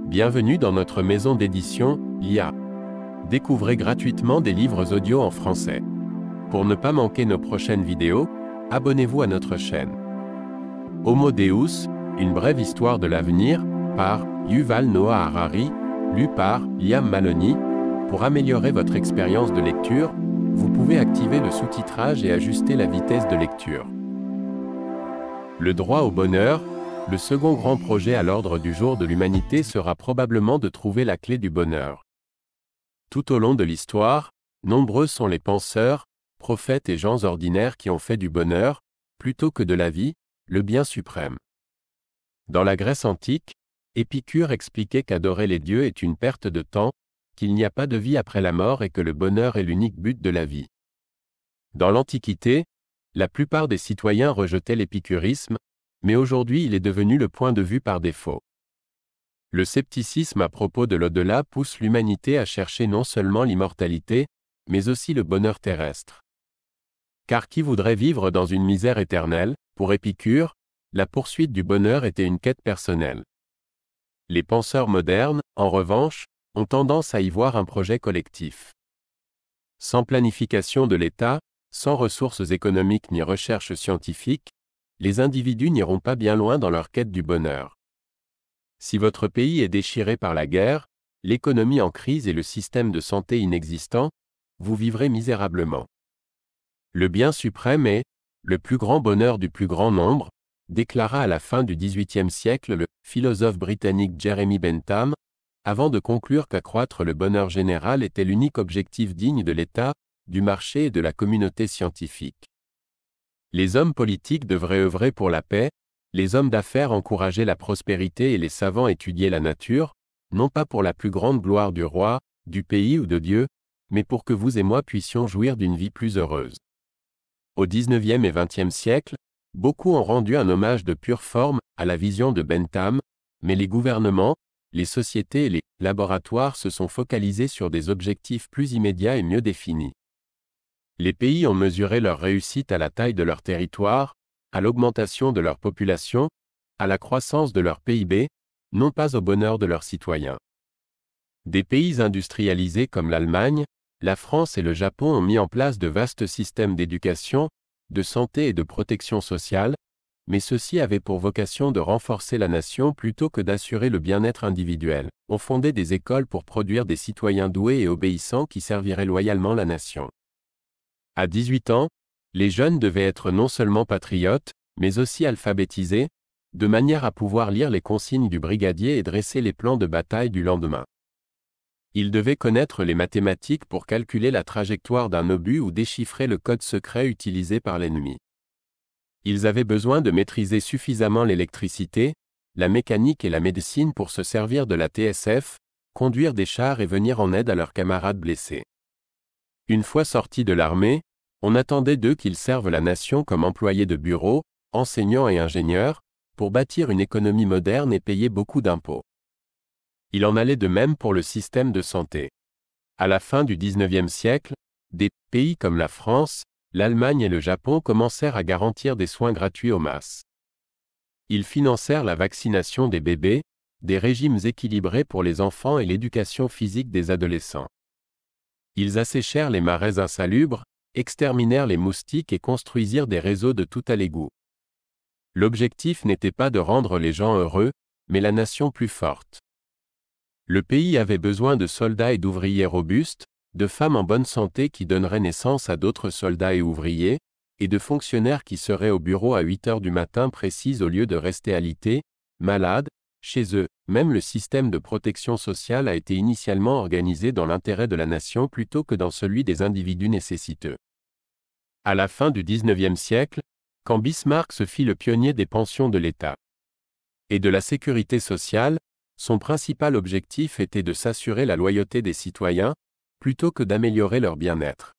Bienvenue dans notre maison d'édition, IA. Découvrez gratuitement des livres audio en français. Pour ne pas manquer nos prochaines vidéos, abonnez-vous à notre chaîne. Homo Deus, une brève histoire de l'avenir, par Yuval Noah Harari, lu par Liam Maloney. Pour améliorer votre expérience de lecture, vous pouvez activer le sous-titrage et ajuster la vitesse de lecture. Le droit au bonheur, le second grand projet à l'ordre du jour de l'humanité sera probablement de trouver la clé du bonheur. Tout au long de l'histoire, nombreux sont les penseurs, prophètes et gens ordinaires qui ont fait du bonheur, plutôt que de la vie, le bien suprême. Dans la Grèce antique, Épicure expliquait qu'adorer les dieux est une perte de temps, qu'il n'y a pas de vie après la mort et que le bonheur est l'unique but de la vie. Dans l'Antiquité, la plupart des citoyens rejetaient l'épicurisme, mais aujourd'hui il est devenu le point de vue par défaut. Le scepticisme à propos de l'au-delà pousse l'humanité à chercher non seulement l'immortalité, mais aussi le bonheur terrestre. Car qui voudrait vivre dans une misère éternelle? Pour Épicure, la poursuite du bonheur était une quête personnelle. Les penseurs modernes, en revanche, ont tendance à y voir un projet collectif. Sans planification de l'État, sans ressources économiques ni recherche scientifique, les individus n'iront pas bien loin dans leur quête du bonheur. Si votre pays est déchiré par la guerre, l'économie en crise et le système de santé inexistant, vous vivrez misérablement. Le bien suprême est « le plus grand bonheur du plus grand nombre », déclara à la fin du XVIIIe siècle le philosophe britannique Jeremy Bentham, avant de conclure qu'accroître le bonheur général était l'unique objectif digne de l'État, du marché et de la communauté scientifique. Les hommes politiques devraient œuvrer pour la paix, les hommes d'affaires encourager la prospérité et les savants étudier la nature, non pas pour la plus grande gloire du roi, du pays ou de Dieu, mais pour que vous et moi puissions jouir d'une vie plus heureuse. Au XIXe et XXe siècle, beaucoup ont rendu un hommage de pure forme à la vision de Bentham, mais les gouvernements, les sociétés et les laboratoires se sont focalisés sur des objectifs plus immédiats et mieux définis. Les pays ont mesuré leur réussite à la taille de leur territoire, à l'augmentation de leur population, à la croissance de leur PIB, non pas au bonheur de leurs citoyens. Des pays industrialisés comme l'Allemagne, la France et le Japon ont mis en place de vastes systèmes d'éducation, de santé et de protection sociale, mais ceux-ci avaient pour vocation de renforcer la nation plutôt que d'assurer le bien-être individuel, ont fondé des écoles pour produire des citoyens doués et obéissants qui serviraient loyalement la nation. À 18 ans, les jeunes devaient être non seulement patriotes, mais aussi alphabétisés, de manière à pouvoir lire les consignes du brigadier et dresser les plans de bataille du lendemain. Ils devaient connaître les mathématiques pour calculer la trajectoire d'un obus ou déchiffrer le code secret utilisé par l'ennemi. Ils avaient besoin de maîtriser suffisamment l'électricité, la mécanique et la médecine pour se servir de la TSF, conduire des chars et venir en aide à leurs camarades blessés. Une fois sortis de l'armée, on attendait d'eux qu'ils servent la nation comme employés de bureau, enseignants et ingénieurs, pour bâtir une économie moderne et payer beaucoup d'impôts. Il en allait de même pour le système de santé. À la fin du XIXe siècle, des pays comme la France, l'Allemagne et le Japon commencèrent à garantir des soins gratuits aux masses. Ils financèrent la vaccination des bébés, des régimes équilibrés pour les enfants et l'éducation physique des adolescents. Ils asséchèrent les marais insalubres, exterminèrent les moustiques et construisirent des réseaux de tout à l'égout. L'objectif n'était pas de rendre les gens heureux, mais la nation plus forte. Le pays avait besoin de soldats et d'ouvriers robustes, de femmes en bonne santé qui donneraient naissance à d'autres soldats et ouvriers, et de fonctionnaires qui seraient au bureau à 8 heures du matin précises au lieu de rester alités, malades, chez eux. Même le système de protection sociale a été initialement organisé dans l'intérêt de la nation plutôt que dans celui des individus nécessiteux. À la fin du XIXe siècle, quand Bismarck se fit le pionnier des pensions de l'État et de la sécurité sociale, son principal objectif était de s'assurer la loyauté des citoyens, plutôt que d'améliorer leur bien-être.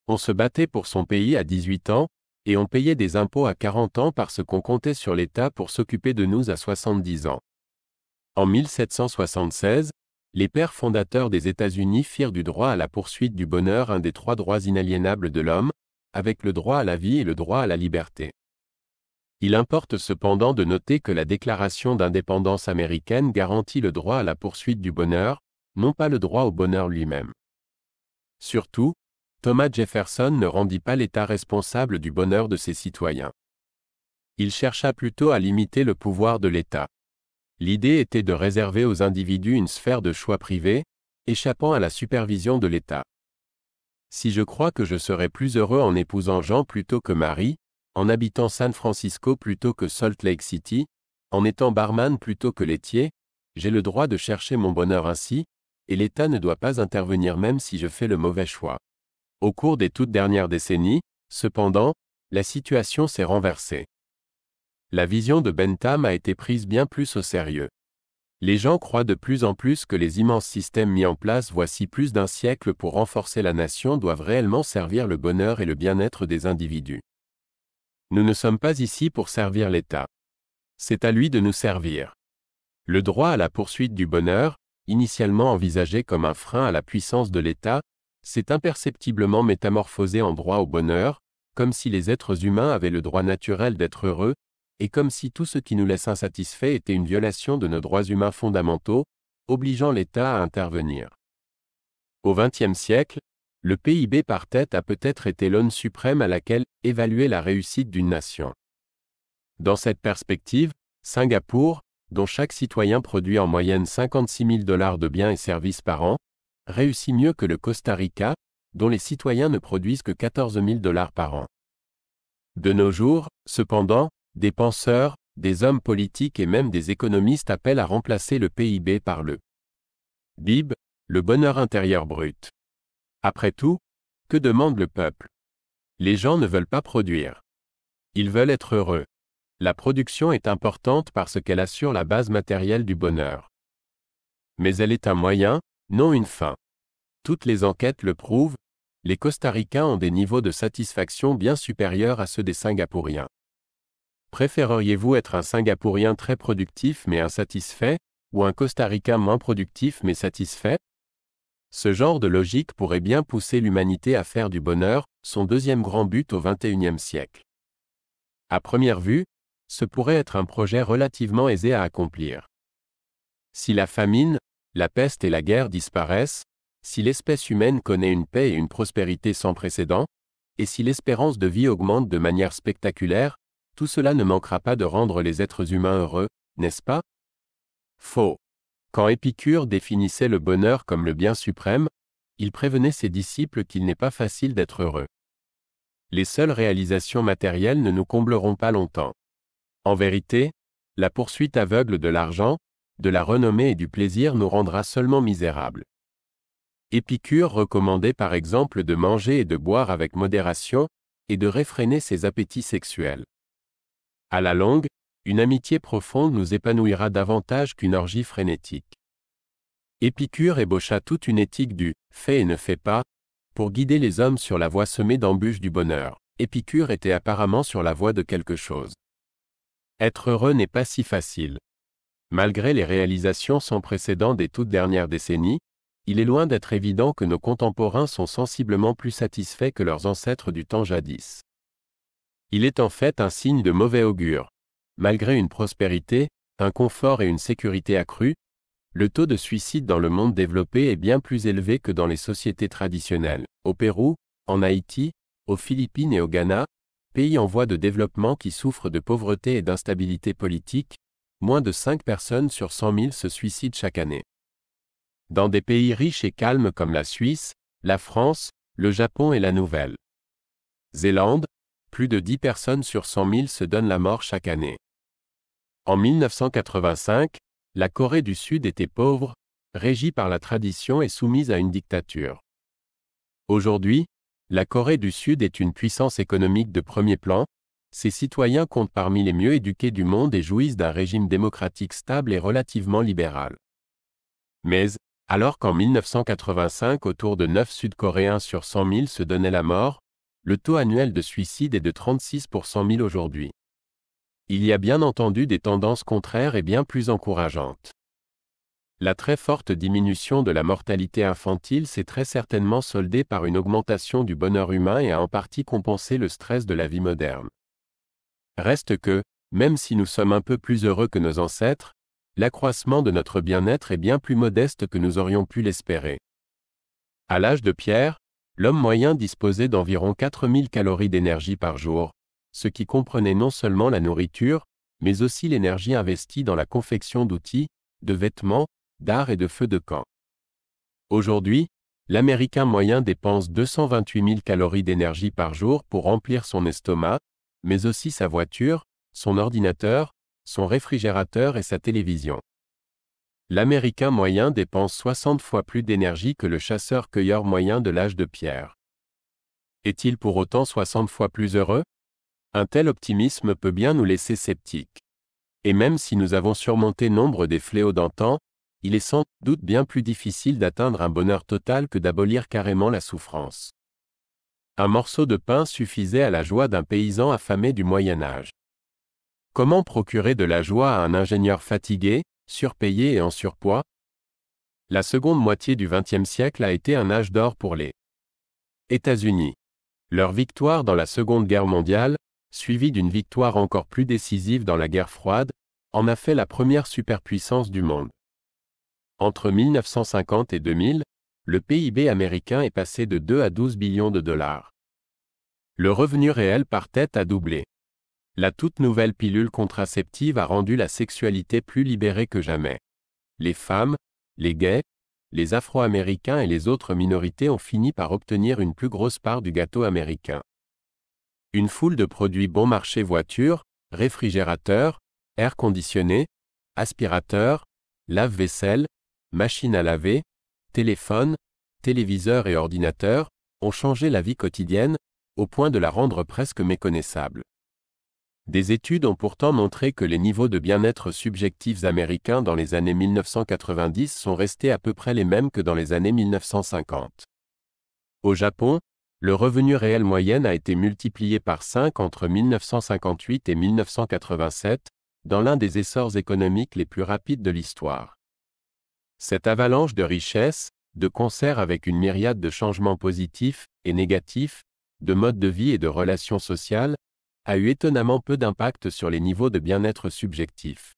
On se battait pour son pays à 18 ans, et on payait des impôts à 40 ans parce qu'on comptait sur l'État pour s'occuper de nous à 70 ans. En 1776, les pères fondateurs des États-Unis firent du droit à la poursuite du bonheur un des 3 droits inaliénables de l'homme, avec le droit à la vie et le droit à la liberté. Il importe cependant de noter que la Déclaration d'indépendance américaine garantit le droit à la poursuite du bonheur, non pas le droit au bonheur lui-même. Surtout, Thomas Jefferson ne rendit pas l'État responsable du bonheur de ses citoyens. Il chercha plutôt à limiter le pouvoir de l'État. L'idée était de réserver aux individus une sphère de choix privé, échappant à la supervision de l'État. Si je crois que je serais plus heureux en épousant Jean plutôt que Marie, en habitant San Francisco plutôt que Salt Lake City, en étant barman plutôt que laitier, j'ai le droit de chercher mon bonheur ainsi, et l'État ne doit pas intervenir même si je fais le mauvais choix. Au cours des toutes dernières décennies, cependant, la situation s'est renversée. La vision de Bentham a été prise bien plus au sérieux. Les gens croient de plus en plus que les immenses systèmes mis en place voici plus d'un siècle pour renforcer la nation doivent réellement servir le bonheur et le bien-être des individus. Nous ne sommes pas ici pour servir l'État. C'est à lui de nous servir. Le droit à la poursuite du bonheur, initialement envisagé comme un frein à la puissance de l'État, s'est imperceptiblement métamorphosé en droit au bonheur, comme si les êtres humains avaient le droit naturel d'être heureux, et comme si tout ce qui nous laisse insatisfaits était une violation de nos droits humains fondamentaux, obligeant l'État à intervenir. Au XXe siècle, le PIB par tête a peut-être été l'aune suprême à laquelle évaluer la réussite d'une nation. Dans cette perspective, Singapour, dont chaque citoyen produit en moyenne 56 000 $ de biens et services par an, réussit mieux que le Costa Rica, dont les citoyens ne produisent que 14 000 $ par an. De nos jours, cependant, des penseurs, des hommes politiques et même des économistes appellent à remplacer le PIB par le BIB, le bonheur intérieur brut. Après tout, que demande le peuple? Les gens ne veulent pas produire. Ils veulent être heureux. La production est importante parce qu'elle assure la base matérielle du bonheur. Mais elle est un moyen, non une fin. Toutes les enquêtes le prouvent, les Costa-Ricains ont des niveaux de satisfaction bien supérieurs à ceux des Singapouriens. Préféreriez-vous être un Singapourien très productif mais insatisfait, ou un Costa-Ricain moins productif mais satisfait? Ce genre de logique pourrait bien pousser l'humanité à faire du bonheur son deuxième grand but au XXIe siècle. À première vue, ce pourrait être un projet relativement aisé à accomplir. Si la famine, la peste et la guerre disparaissent, si l'espèce humaine connaît une paix et une prospérité sans précédent, et si l'espérance de vie augmente de manière spectaculaire, tout cela ne manquera pas de rendre les êtres humains heureux, n'est-ce pas? Faux. Quand Épicure définissait le bonheur comme le bien suprême, il prévenait ses disciples qu'il n'est pas facile d'être heureux. Les seules réalisations matérielles ne nous combleront pas longtemps. En vérité, la poursuite aveugle de l'argent, de la renommée et du plaisir nous rendra seulement misérables. Épicure recommandait par exemple de manger et de boire avec modération, et de réfréner ses appétits sexuels. À la longue, une amitié profonde nous épanouira davantage qu'une orgie frénétique. Épicure ébaucha toute une éthique du « fais et ne fais pas » pour guider les hommes sur la voie semée d'embûches du bonheur. Épicure était apparemment sur la voie de quelque chose. Être heureux n'est pas si facile. Malgré les réalisations sans précédent des toutes dernières décennies, il est loin d'être évident que nos contemporains sont sensiblement plus satisfaits que leurs ancêtres du temps jadis. Il est en fait un signe de mauvais augure. Malgré une prospérité, un confort et une sécurité accrus, le taux de suicide dans le monde développé est bien plus élevé que dans les sociétés traditionnelles. Au Pérou, en Haïti, aux Philippines et au Ghana, pays en voie de développement qui souffrent de pauvreté et d'instabilité politique, moins de 5 personnes sur 100 000 se suicident chaque année. Dans des pays riches et calmes comme la Suisse, la France, le Japon et la Nouvelle-Zélande, plus de 10 personnes sur 100 000 se donnent la mort chaque année. En 1985, la Corée du Sud était pauvre, régie par la tradition et soumise à une dictature. Aujourd'hui, la Corée du Sud est une puissance économique de premier plan, ses citoyens comptent parmi les mieux éduqués du monde et jouissent d'un régime démocratique stable et relativement libéral. Mais, alors qu'en 1985 autour de 9 Sud-Coréens sur 100 000 se donnaient la mort, le taux annuel de suicide est de 36 pour 100 000 aujourd'hui. Il y a bien entendu des tendances contraires et bien plus encourageantes. La très forte diminution de la mortalité infantile s'est très certainement soldée par une augmentation du bonheur humain et a en partie compensé le stress de la vie moderne. Reste que, même si nous sommes un peu plus heureux que nos ancêtres, l'accroissement de notre bien-être est bien plus modeste que nous aurions pu l'espérer. À l'âge de pierre, l'homme moyen disposait d'environ 4000 calories d'énergie par jour, ce qui comprenait non seulement la nourriture, mais aussi l'énergie investie dans la confection d'outils, de vêtements, d'art et de feux de camp. Aujourd'hui, l'Américain moyen dépense 228 000 calories d'énergie par jour pour remplir son estomac, mais aussi sa voiture, son ordinateur, son réfrigérateur et sa télévision. L'Américain moyen dépense 60 fois plus d'énergie que le chasseur-cueilleur moyen de l'âge de pierre. Est-il pour autant 60 fois plus heureux? Un tel optimisme peut bien nous laisser sceptiques. Et même si nous avons surmonté nombre des fléaux d'antan, il est sans doute bien plus difficile d'atteindre un bonheur total que d'abolir carrément la souffrance. Un morceau de pain suffisait à la joie d'un paysan affamé du Moyen Âge. Comment procurer de la joie à un ingénieur fatigué, surpayé et en surpoids? La seconde moitié du XXe siècle a été un âge d'or pour les États-Unis. Leur victoire dans la Seconde Guerre mondiale, suivie d'une victoire encore plus décisive dans la guerre froide, en a fait la première superpuissance du monde. Entre 1950 et 2000, le PIB américain est passé de 2 à 12 billions de dollars. Le revenu réel par tête a doublé. La toute nouvelle pilule contraceptive a rendu la sexualité plus libérée que jamais. Les femmes, les gays, les Afro-Américains et les autres minorités ont fini par obtenir une plus grosse part du gâteau américain. Une foule de produits bon marché voitures, réfrigérateurs, air conditionné, aspirateurs, lave-vaisselle, machines à laver, téléphones, téléviseurs et ordinateurs ont changé la vie quotidienne, au point de la rendre presque méconnaissable. Des études ont pourtant montré que les niveaux de bien-être subjectifs américains dans les années 1990 sont restés à peu près les mêmes que dans les années 1950. Au Japon, le revenu réel moyen a été multiplié par 5 entre 1958 et 1987, dans l'un des essors économiques les plus rapides de l'histoire. Cette avalanche de richesses, de concert avec une myriade de changements positifs et négatifs, de modes de vie et de relations sociales, a eu étonnamment peu d'impact sur les niveaux de bien-être subjectifs.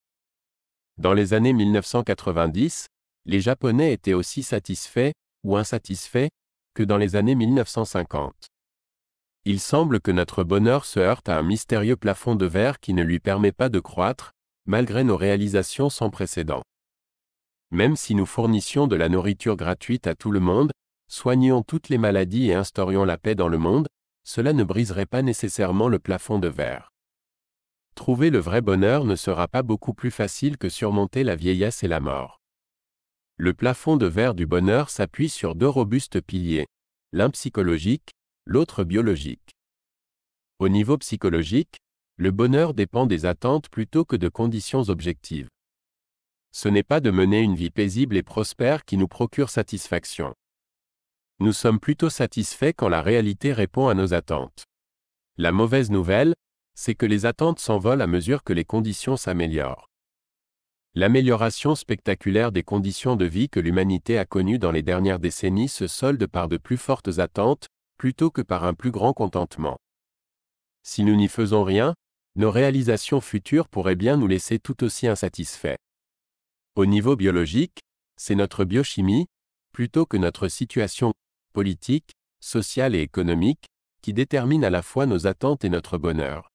Dans les années 1990, les Japonais étaient aussi satisfaits, ou insatisfaits, que dans les années 1950. Il semble que notre bonheur se heurte à un mystérieux plafond de verre qui ne lui permet pas de croître, malgré nos réalisations sans précédent. Même si nous fournissions de la nourriture gratuite à tout le monde, soignions toutes les maladies et instaurions la paix dans le monde, cela ne briserait pas nécessairement le plafond de verre. Trouver le vrai bonheur ne sera pas beaucoup plus facile que surmonter la vieillesse et la mort. Le plafond de verre du bonheur s'appuie sur 2 robustes piliers, l'un psychologique, l'autre biologique. Au niveau psychologique, le bonheur dépend des attentes plutôt que de conditions objectives. Ce n'est pas de mener une vie paisible et prospère qui nous procure satisfaction. Nous sommes plutôt satisfaits quand la réalité répond à nos attentes. La mauvaise nouvelle, c'est que les attentes s'envolent à mesure que les conditions s'améliorent. L'amélioration spectaculaire des conditions de vie que l'humanité a connues dans les dernières décennies se solde par de plus fortes attentes, plutôt que par un plus grand contentement. Si nous n'y faisons rien, nos réalisations futures pourraient bien nous laisser tout aussi insatisfaits. Au niveau biologique, c'est notre biochimie, plutôt que notre situation politique, sociale et économique, qui détermine à la fois nos attentes et notre bonheur.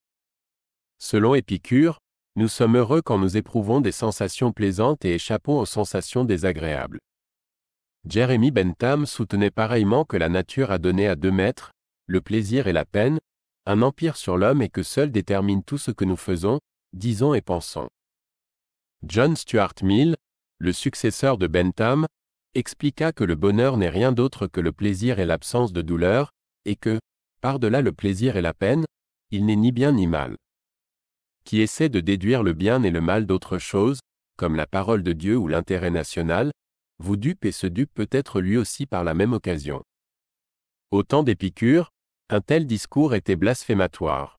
Selon Épicure, nous sommes heureux quand nous éprouvons des sensations plaisantes et échappons aux sensations désagréables. Jeremy Bentham soutenait pareillement que la nature a donné à 2 maîtres, le plaisir et la peine, un empire sur l'homme et que seul détermine tout ce que nous faisons, disons et pensons. John Stuart Mill, le successeur de Bentham, expliqua que le bonheur n'est rien d'autre que le plaisir et l'absence de douleur, et que, par-delà le plaisir et la peine, il n'est ni bien ni mal. Qui essaie de déduire le bien et le mal d'autre chose, comme la parole de Dieu ou l'intérêt national, vous dupe et se dupe peut-être lui aussi par la même occasion. Au temps d'Épicure, un tel discours était blasphématoire.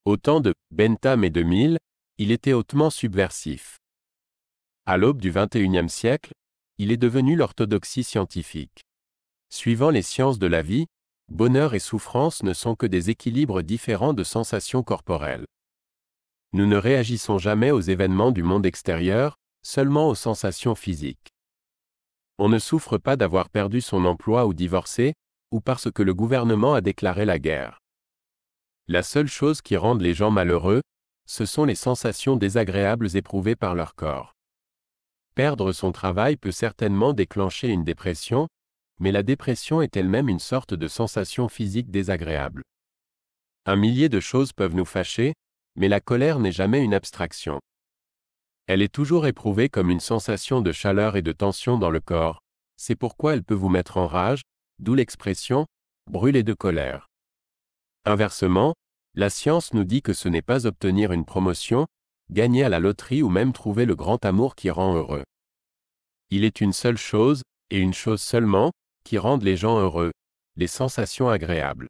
Au temps de Bentham et de Mill, il était hautement subversif. À l'aube du XXIe siècle, il est devenu l'orthodoxie scientifique. Suivant les sciences de la vie, bonheur et souffrance ne sont que des équilibres différents de sensations corporelles. Nous ne réagissons jamais aux événements du monde extérieur, seulement aux sensations physiques. On ne souffre pas d'avoir perdu son emploi ou divorcé, ou parce que le gouvernement a déclaré la guerre. La seule chose qui rende les gens malheureux, ce sont les sensations désagréables éprouvées par leur corps. Perdre son travail peut certainement déclencher une dépression, mais la dépression est elle-même une sorte de sensation physique désagréable. Un millier de choses peuvent nous fâcher, mais la colère n'est jamais une abstraction. Elle est toujours éprouvée comme une sensation de chaleur et de tension dans le corps, c'est pourquoi elle peut vous mettre en rage, d'où l'expression « brûler de colère ». Inversement, la science nous dit que ce n'est pas obtenir une promotion, gagner à la loterie ou même trouver le grand amour qui rend heureux. Il est une seule chose, et une chose seulement, qui rendent les gens heureux, les sensations agréables.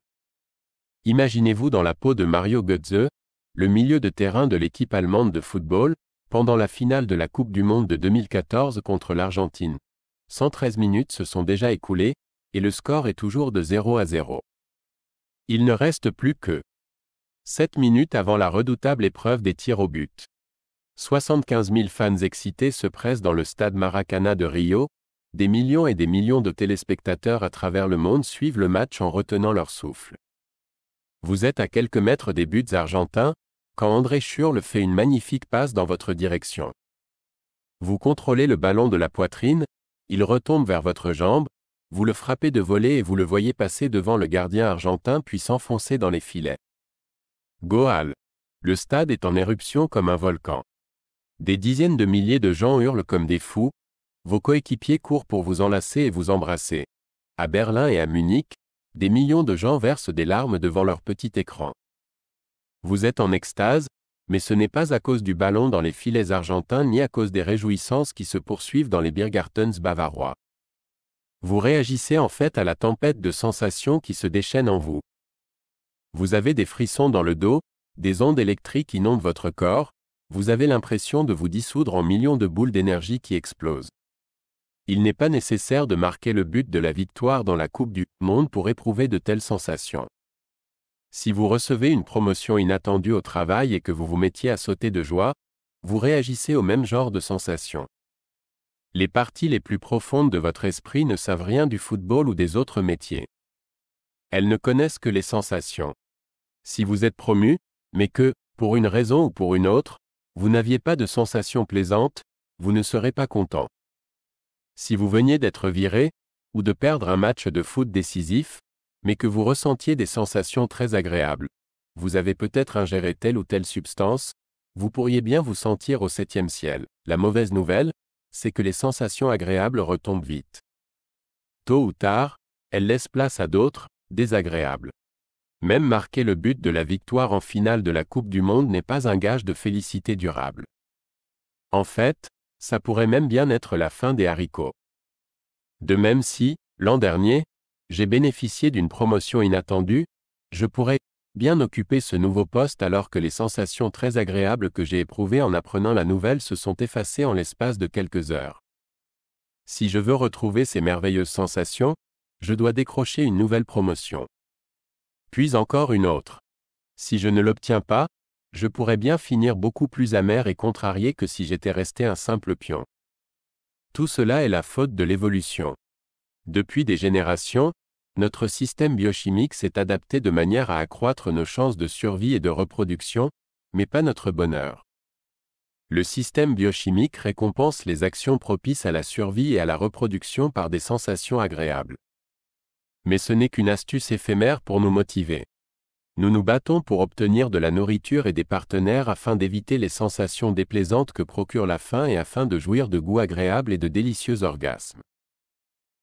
Imaginez-vous dans la peau de Mario Götze, le milieu de terrain de l'équipe allemande de football, pendant la finale de la Coupe du Monde de 2014 contre l'Argentine. 113 minutes se sont déjà écoulées, et le score est toujours de 0-0. Il ne reste plus que 7 minutes avant la redoutable épreuve des tirs au but. 75 000 fans excités se pressent dans le stade Maracana de Rio, des millions et des millions de téléspectateurs à travers le monde suivent le match en retenant leur souffle. Vous êtes à quelques mètres des buts argentins, quand André Schürrle fait une magnifique passe dans votre direction. Vous contrôlez le ballon de la poitrine, il retombe vers votre jambe, vous le frappez de volée et vous le voyez passer devant le gardien argentin puis s'enfoncer dans les filets. Goal! Le stade est en éruption comme un volcan. Des dizaines de milliers de gens hurlent comme des fous, vos coéquipiers courent pour vous enlacer et vous embrasser. À Berlin et à Munich, des millions de gens versent des larmes devant leur petit écran. Vous êtes en extase, mais ce n'est pas à cause du ballon dans les filets argentins ni à cause des réjouissances qui se poursuivent dans les Biergartens bavarois. Vous réagissez en fait à la tempête de sensations qui se déchaînent en vous. Vous avez des frissons dans le dos, des ondes électriques inondent votre corps, vous avez l'impression de vous dissoudre en millions de boules d'énergie qui explosent. Il n'est pas nécessaire de marquer le but de la victoire dans la Coupe du Monde pour éprouver de telles sensations. Si vous recevez une promotion inattendue au travail et que vous vous mettiez à sauter de joie, vous réagissez au même genre de sensations. Les parties les plus profondes de votre esprit ne savent rien du football ou des autres métiers. Elles ne connaissent que les sensations. Si vous êtes promu, mais que, pour une raison ou pour une autre, vous n'aviez pas de sensations plaisantes, vous ne serez pas content. Si vous veniez d'être viré, ou de perdre un match de foot décisif, mais que vous ressentiez des sensations très agréables, vous avez peut-être ingéré telle ou telle substance, vous pourriez bien vous sentir au 7e ciel. La mauvaise nouvelle, c'est que les sensations agréables retombent vite. Tôt ou tard, elles laissent place à d'autres, désagréables. Même marquer le but de la victoire en finale de la Coupe du Monde n'est pas un gage de félicité durable. En fait, ça pourrait même bien être la fin des haricots. De même si, l'an dernier, j'ai bénéficié d'une promotion inattendue, je pourrais bien occuper ce nouveau poste alors que les sensations très agréables que j'ai éprouvées en apprenant la nouvelle se sont effacées en l'espace de quelques heures. Si je veux retrouver ces merveilleuses sensations, je dois décrocher une nouvelle promotion. Puis encore une autre. Si je ne l'obtiens pas, je pourrais bien finir beaucoup plus amer et contrarié que si j'étais resté un simple pion. Tout cela est la faute de l'évolution. Depuis des générations, notre système biochimique s'est adapté de manière à accroître nos chances de survie et de reproduction, mais pas notre bonheur. Le système biochimique récompense les actions propices à la survie et à la reproduction par des sensations agréables. Mais ce n'est qu'une astuce éphémère pour nous motiver. Nous nous battons pour obtenir de la nourriture et des partenaires afin d'éviter les sensations déplaisantes que procure la faim et afin de jouir de goûts agréables et de délicieux orgasmes.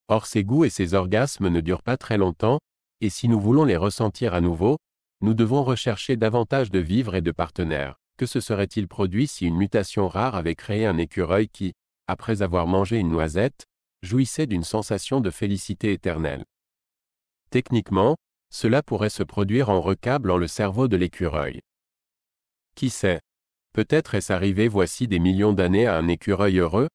Or ces goûts et ces orgasmes ne durent pas très longtemps, et si nous voulons les ressentir à nouveau, nous devons rechercher davantage de vivres et de partenaires. Que se serait-il produit si une mutation rare avait créé un écureuil qui, après avoir mangé une noisette, jouissait d'une sensation de félicité éternelle? Techniquement, cela pourrait se produire en recablant le cerveau de l'écureuil. Qui sait? Peut-être est-ce arrivé voici des millions d'années à un écureuil heureux?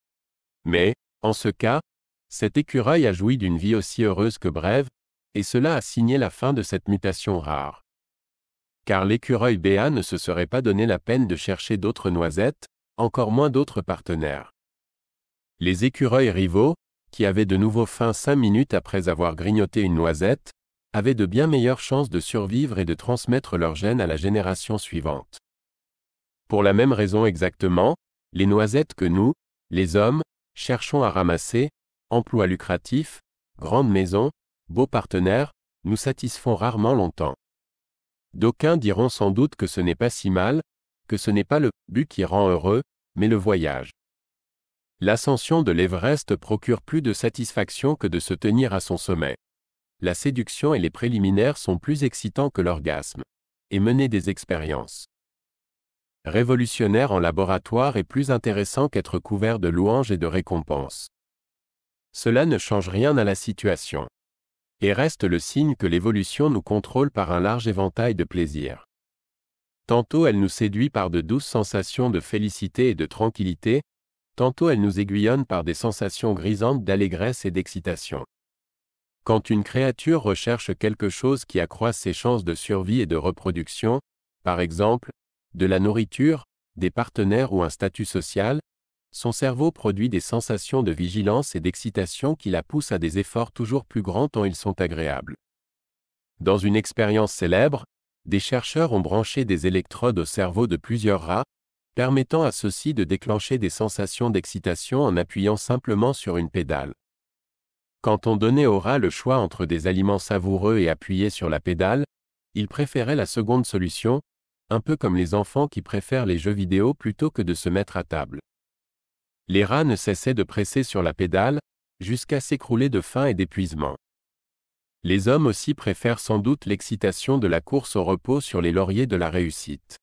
Mais, en ce cas, cet écureuil a joui d'une vie aussi heureuse que brève, et cela a signé la fin de cette mutation rare. car l'écureuil béat ne se serait pas donné la peine de chercher d'autres noisettes, encore moins d'autres partenaires. Les écureuils rivaux, qui avaient de nouveau faim 5 minutes après avoir grignoté une noisette, avaient de bien meilleures chances de survivre et de transmettre leurs gènes à la génération suivante. Pour la même raison exactement, les noisettes que nous, les hommes, cherchons à ramasser, emploi lucratif, grande maison, beaux partenaires, nous satisfont rarement longtemps. D'aucuns diront sans doute que ce n'est pas si mal, que ce n'est pas le but qui rend heureux, mais le voyage. L'ascension de l'Everest procure plus de satisfaction que de se tenir à son sommet. La séduction et les préliminaires sont plus excitants que l'orgasme. Et mener des expériences révolutionnaires en laboratoire est plus intéressant qu'être couvert de louanges et de récompenses. Cela ne change rien à la situation. Et reste le signe que l'évolution nous contrôle par un large éventail de plaisirs. Tantôt elle nous séduit par de douces sensations de félicité et de tranquillité, tantôt elle nous aiguillonne par des sensations grisantes d'allégresse et d'excitation. Quand une créature recherche quelque chose qui accroisse ses chances de survie et de reproduction, par exemple, de la nourriture, des partenaires ou un statut social, son cerveau produit des sensations de vigilance et d'excitation qui la poussent à des efforts toujours plus grands tant ils sont agréables. Dans une expérience célèbre, des chercheurs ont branché des électrodes au cerveau de plusieurs rats, permettant à ceux-ci de déclencher des sensations d'excitation en appuyant simplement sur une pédale. Quand on donnait aux rats le choix entre des aliments savoureux et appuyer sur la pédale, ils préféraient la seconde solution, un peu comme les enfants qui préfèrent les jeux vidéo plutôt que de se mettre à table. Les rats ne cessaient de presser sur la pédale, jusqu'à s'écrouler de faim et d'épuisement. Les hommes aussi préfèrent sans doute l'excitation de la course au repos sur les lauriers de la réussite.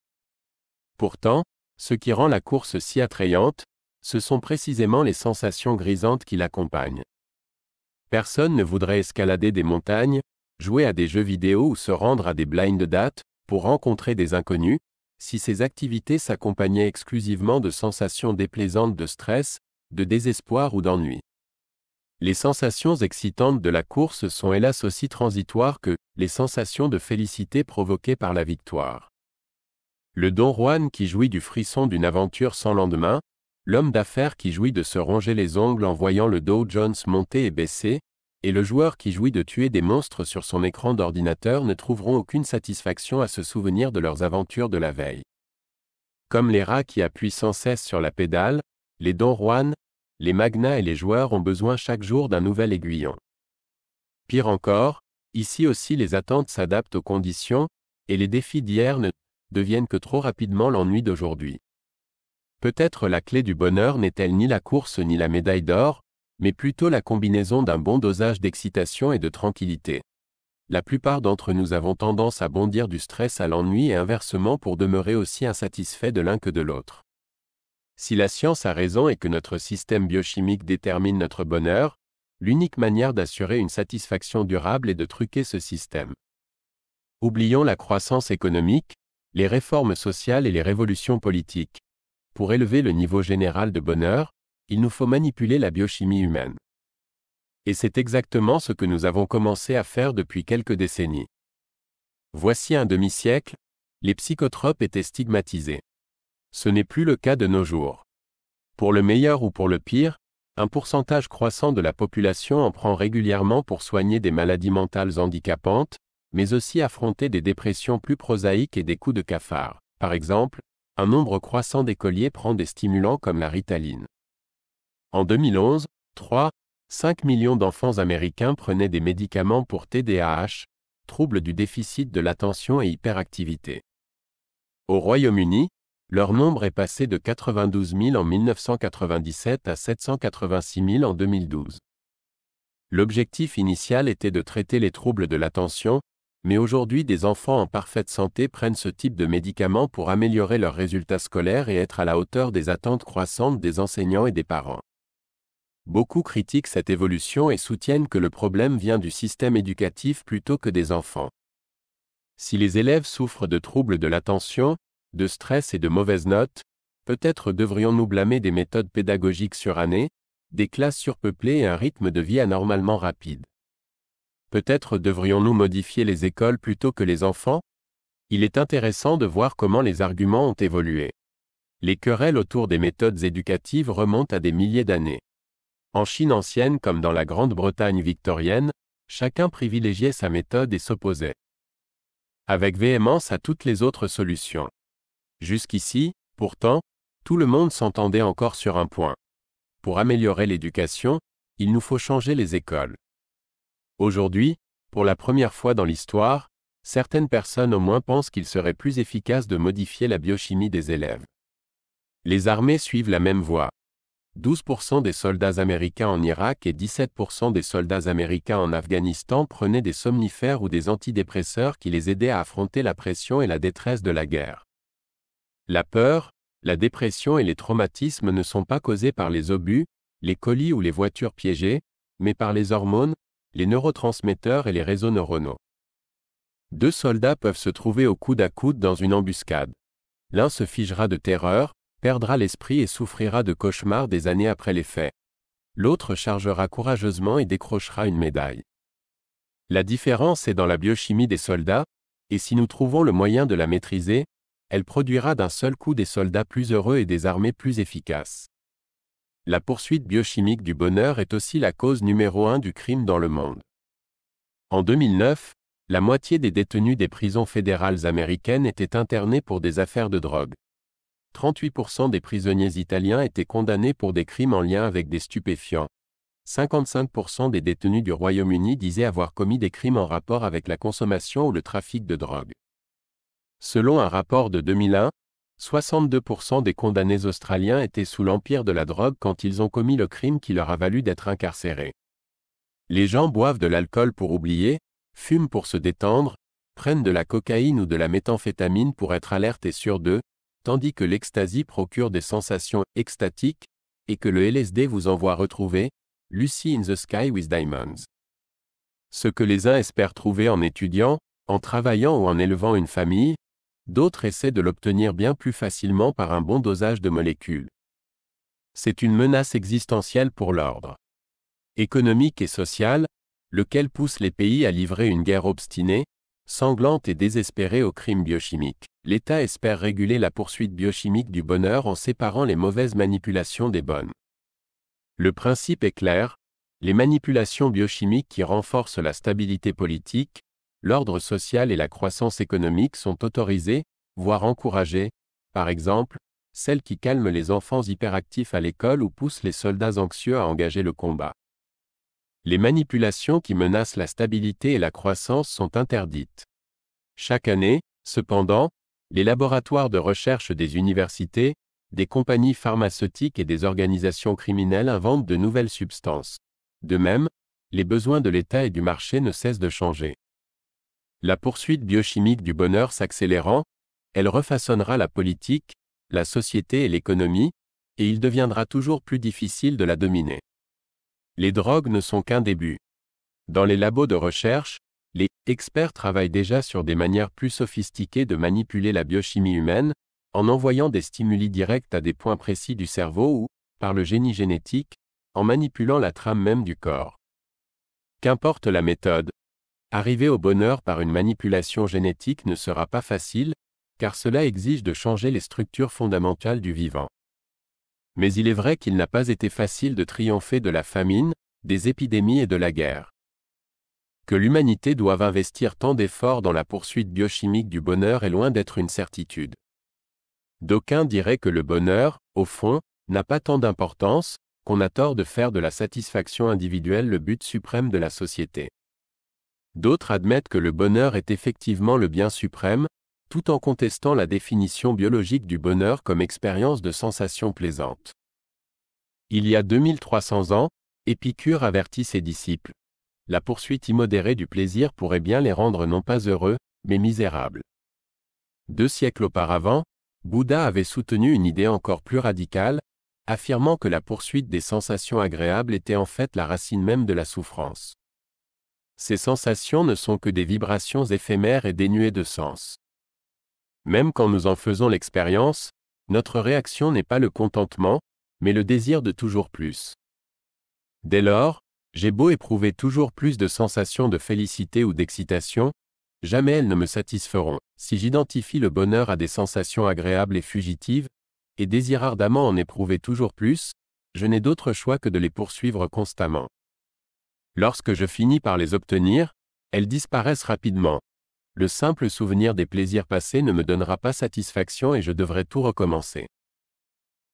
Pourtant, ce qui rend la course si attrayante, ce sont précisément les sensations grisantes qui l'accompagnent. Personne ne voudrait escalader des montagnes, jouer à des jeux vidéo ou se rendre à des blind dates, pour rencontrer des inconnus, si ces activités s'accompagnaient exclusivement de sensations déplaisantes de stress, de désespoir ou d'ennui. Les sensations excitantes de la course sont hélas aussi transitoires que les sensations de félicité provoquées par la victoire. Le Don Juan qui jouit du frisson d'une aventure sans lendemain, l'homme d'affaires qui jouit de se ronger les ongles en voyant le Dow Jones monter et baisser, et le joueur qui jouit de tuer des monstres sur son écran d'ordinateur ne trouveront aucune satisfaction à se souvenir de leurs aventures de la veille. Comme les rats qui appuient sans cesse sur la pédale, les Don Juan, les magnats et les joueurs ont besoin chaque jour d'un nouvel aiguillon. Pire encore, ici aussi les attentes s'adaptent aux conditions, et les défis d'hier ne deviennent que trop rapidement l'ennui d'aujourd'hui. Peut-être la clé du bonheur n'est-elle ni la course ni la médaille d'or, mais plutôt la combinaison d'un bon dosage d'excitation et de tranquillité. La plupart d'entre nous avons tendance à bondir du stress à l'ennui et inversement pour demeurer aussi insatisfaits de l'un que de l'autre. Si la science a raison et que notre système biochimique détermine notre bonheur, l'unique manière d'assurer une satisfaction durable est de truquer ce système. Oublions la croissance économique, les réformes sociales et les révolutions politiques. Pour élever le niveau général de bonheur, il nous faut manipuler la biochimie humaine. Et c'est exactement ce que nous avons commencé à faire depuis quelques décennies. Voici un demi-siècle, les psychotropes étaient stigmatisés. Ce n'est plus le cas de nos jours. Pour le meilleur ou pour le pire, un pourcentage croissant de la population en prend régulièrement pour soigner des maladies mentales handicapantes, mais aussi affronter des dépressions plus prosaïques et des coups de cafard. Par exemple, un nombre croissant d'écoliers prend des stimulants comme la Ritaline. En 2011, 3,5 millions d'enfants américains prenaient des médicaments pour TDAH, trouble du déficit de l'attention et hyperactivité. Au Royaume-Uni, leur nombre est passé de 92 000 en 1997 à 786 000 en 2012. L'objectif initial était de traiter les troubles de l'attention, mais aujourd'hui des enfants en parfaite santé prennent ce type de médicaments pour améliorer leurs résultats scolaires et être à la hauteur des attentes croissantes des enseignants et des parents. Beaucoup critiquent cette évolution et soutiennent que le problème vient du système éducatif plutôt que des enfants. Si les élèves souffrent de troubles de l'attention, de stress et de mauvaises notes, peut-être devrions-nous blâmer des méthodes pédagogiques surannées, des classes surpeuplées et un rythme de vie anormalement rapide. Peut-être devrions-nous modifier les écoles plutôt que les enfants? Il est intéressant de voir comment les arguments ont évolué. Les querelles autour des méthodes éducatives remontent à des milliers d'années. En Chine ancienne comme dans la Grande-Bretagne victorienne, chacun privilégiait sa méthode et s'opposait avec véhémence à toutes les autres solutions. Jusqu'ici, pourtant, tout le monde s'entendait encore sur un point. Pour améliorer l'éducation, il nous faut changer les écoles. Aujourd'hui, pour la première fois dans l'histoire, certaines personnes au moins pensent qu'il serait plus efficace de modifier la biochimie des élèves. Les armées suivent la même voie. 12% des soldats américains en Irak et 17% des soldats américains en Afghanistan prenaient des somnifères ou des antidépresseurs qui les aidaient à affronter la pression et la détresse de la guerre. La peur, la dépression et les traumatismes ne sont pas causés par les obus, les colis ou les voitures piégées, mais par les hormones, les neurotransmetteurs et les réseaux neuronaux. Deux soldats peuvent se trouver au coude à coude dans une embuscade. L'un se figera de terreur, perdra l'esprit et souffrira de cauchemars des années après les faits. L'autre chargera courageusement et décrochera une médaille. La différence est dans la biochimie des soldats, et si nous trouvons le moyen de la maîtriser, elle produira d'un seul coup des soldats plus heureux et des armées plus efficaces. La poursuite biochimique du bonheur est aussi la cause numéro 1 du crime dans le monde. En 2009, la moitié des détenus des prisons fédérales américaines étaient internés pour des affaires de drogue. 38% des prisonniers italiens étaient condamnés pour des crimes en lien avec des stupéfiants. 55% des détenus du Royaume-Uni disaient avoir commis des crimes en rapport avec la consommation ou le trafic de drogue. Selon un rapport de 2001, 62% des condamnés australiens étaient sous l'empire de la drogue quand ils ont commis le crime qui leur a valu d'être incarcérés. Les gens boivent de l'alcool pour oublier, fument pour se détendre, prennent de la cocaïne ou de la méthamphétamine pour être alertes et sûrs d'eux, tandis que l'ecstasy procure des sensations extatiques, et que le LSD vous envoie retrouver « Lucy in the Sky with Diamonds ». Ce que les uns espèrent trouver en étudiant, en travaillant ou en élevant une famille, d'autres essaient de l'obtenir bien plus facilement par un bon dosage de molécules. C'est une menace existentielle pour l'ordre économique et social, lequel pousse les pays à livrer une guerre obstinée, sanglante et désespérée aux crimes biochimiques. L'État espère réguler la poursuite biochimique du bonheur en séparant les mauvaises manipulations des bonnes. Le principe est clair, les manipulations biochimiques qui renforcent la stabilité politique, l'ordre social et la croissance économique sont autorisées, voire encouragées, par exemple, celles qui calment les enfants hyperactifs à l'école ou poussent les soldats anxieux à engager le combat. Les manipulations qui menacent la stabilité et la croissance sont interdites. Chaque année, cependant, les laboratoires de recherche des universités, des compagnies pharmaceutiques et des organisations criminelles inventent de nouvelles substances. De même, les besoins de l'État et du marché ne cessent de changer. La poursuite biochimique du bonheur s'accélérant, elle refaçonnera la politique, la société et l'économie, et il deviendra toujours plus difficile de la dominer. Les drogues ne sont qu'un début. Dans les labos de recherche, les experts travaillent déjà sur des manières plus sophistiquées de manipuler la biochimie humaine, en envoyant des stimuli directs à des points précis du cerveau ou, par le génie génétique, en manipulant la trame même du corps. Qu'importe la méthode, arriver au bonheur par une manipulation génétique ne sera pas facile, car cela exige de changer les structures fondamentales du vivant. Mais il est vrai qu'il n'a pas été facile de triompher de la famine, des épidémies et de la guerre. Que l'humanité doive investir tant d'efforts dans la poursuite biochimique du bonheur est loin d'être une certitude. D'aucuns diraient que le bonheur, au fond, n'a pas tant d'importance, qu'on a tort de faire de la satisfaction individuelle le but suprême de la société. D'autres admettent que le bonheur est effectivement le bien suprême, tout en contestant la définition biologique du bonheur comme expérience de sensation plaisante. Il y a 2300 ans, Épicure avertit ses disciples. La poursuite immodérée du plaisir pourrait bien les rendre non pas heureux, mais misérables. 2 siècles auparavant, Bouddha avait soutenu une idée encore plus radicale, affirmant que la poursuite des sensations agréables était en fait la racine même de la souffrance. Ces sensations ne sont que des vibrations éphémères et dénuées de sens. Même quand nous en faisons l'expérience, notre réaction n'est pas le contentement, mais le désir de toujours plus. Dès lors, j'ai beau éprouver toujours plus de sensations de félicité ou d'excitation, jamais elles ne me satisferont. Si j'identifie le bonheur à des sensations agréables et fugitives, et désire ardemment en éprouver toujours plus, je n'ai d'autre choix que de les poursuivre constamment. Lorsque je finis par les obtenir, elles disparaissent rapidement. Le simple souvenir des plaisirs passés ne me donnera pas satisfaction et je devrais tout recommencer.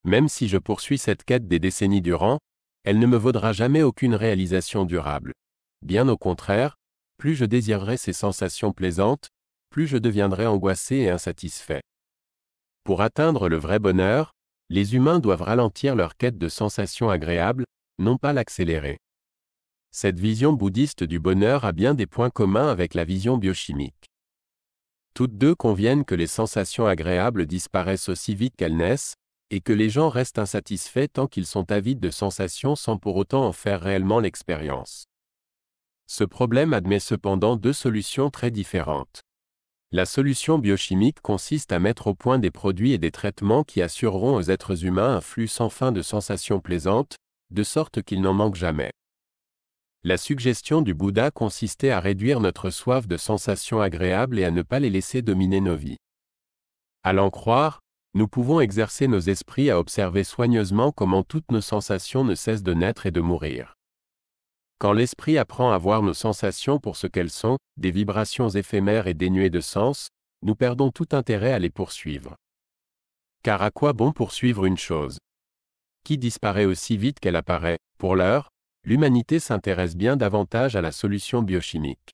Même si je poursuis cette quête des décennies durant, elle ne me vaudra jamais aucune réalisation durable. Bien au contraire, plus je désirerai ces sensations plaisantes, plus je deviendrai angoissé et insatisfait. Pour atteindre le vrai bonheur, les humains doivent ralentir leur quête de sensations agréables, non pas l'accélérer. Cette vision bouddhiste du bonheur a bien des points communs avec la vision biochimique. Toutes deux conviennent que les sensations agréables disparaissent aussi vite qu'elles naissent, et que les gens restent insatisfaits tant qu'ils sont avides de sensations sans pour autant en faire réellement l'expérience. Ce problème admet cependant deux solutions très différentes. La solution biochimique consiste à mettre au point des produits et des traitements qui assureront aux êtres humains un flux sans fin de sensations plaisantes, de sorte qu'ils n'en manquent jamais. La suggestion du Bouddha consistait à réduire notre soif de sensations agréables et à ne pas les laisser dominer nos vies. À l'en croire, nous pouvons exercer nos esprits à observer soigneusement comment toutes nos sensations ne cessent de naître et de mourir. Quand l'esprit apprend à voir nos sensations pour ce qu'elles sont, des vibrations éphémères et dénuées de sens, nous perdons tout intérêt à les poursuivre. Car à quoi bon poursuivre une chose qui disparaît aussi vite qu'elle apparaît? Pour l'heure, l'humanité s'intéresse bien davantage à la solution biochimique.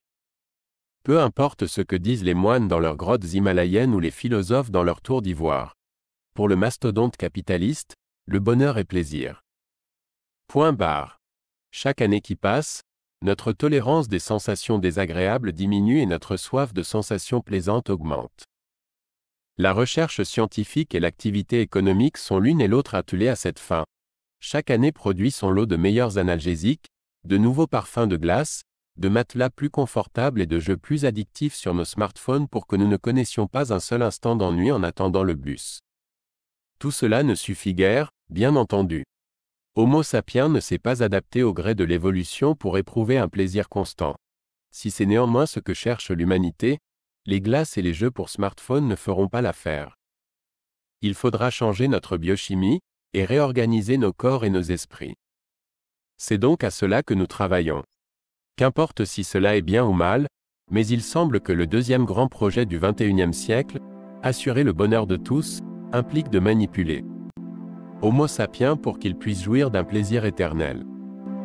Peu importe ce que disent les moines dans leurs grottes himalayennes ou les philosophes dans leurs tours d'ivoire. Pour le mastodonte capitaliste, le bonheur est plaisir. Point barre. Chaque année qui passe, notre tolérance des sensations désagréables diminue et notre soif de sensations plaisantes augmente. La recherche scientifique et l'activité économique sont l'une et l'autre attelées à cette fin. Chaque année produit son lot de meilleurs analgésiques, de nouveaux parfums de glace, de matelas plus confortables et de jeux plus addictifs sur nos smartphones pour que nous ne connaissions pas un seul instant d'ennui en attendant le bus. Tout cela ne suffit guère, bien entendu. Homo sapiens ne s'est pas adapté au gré de l'évolution pour éprouver un plaisir constant. Si c'est néanmoins ce que cherche l'humanité, les glaces et les jeux pour smartphone ne feront pas l'affaire. Il faudra changer notre biochimie et réorganiser nos corps et nos esprits. C'est donc à cela que nous travaillons. Qu'importe si cela est bien ou mal, mais il semble que le deuxième grand projet du XXIe siècle, assurer le bonheur de tous, implique de manipuler Homo sapiens pour qu'il puisse jouir d'un plaisir éternel.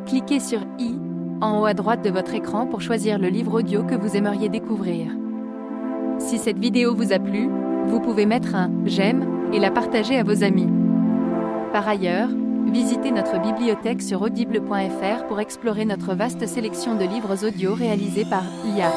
Cliquez sur I, en haut à droite de votre écran pour choisir le livre audio que vous aimeriez découvrir. Si cette vidéo vous a plu, vous pouvez mettre un « j'aime » et la partager à vos amis. Par ailleurs, visitez notre bibliothèque sur audible.fr pour explorer notre vaste sélection de livres audio réalisés par IA.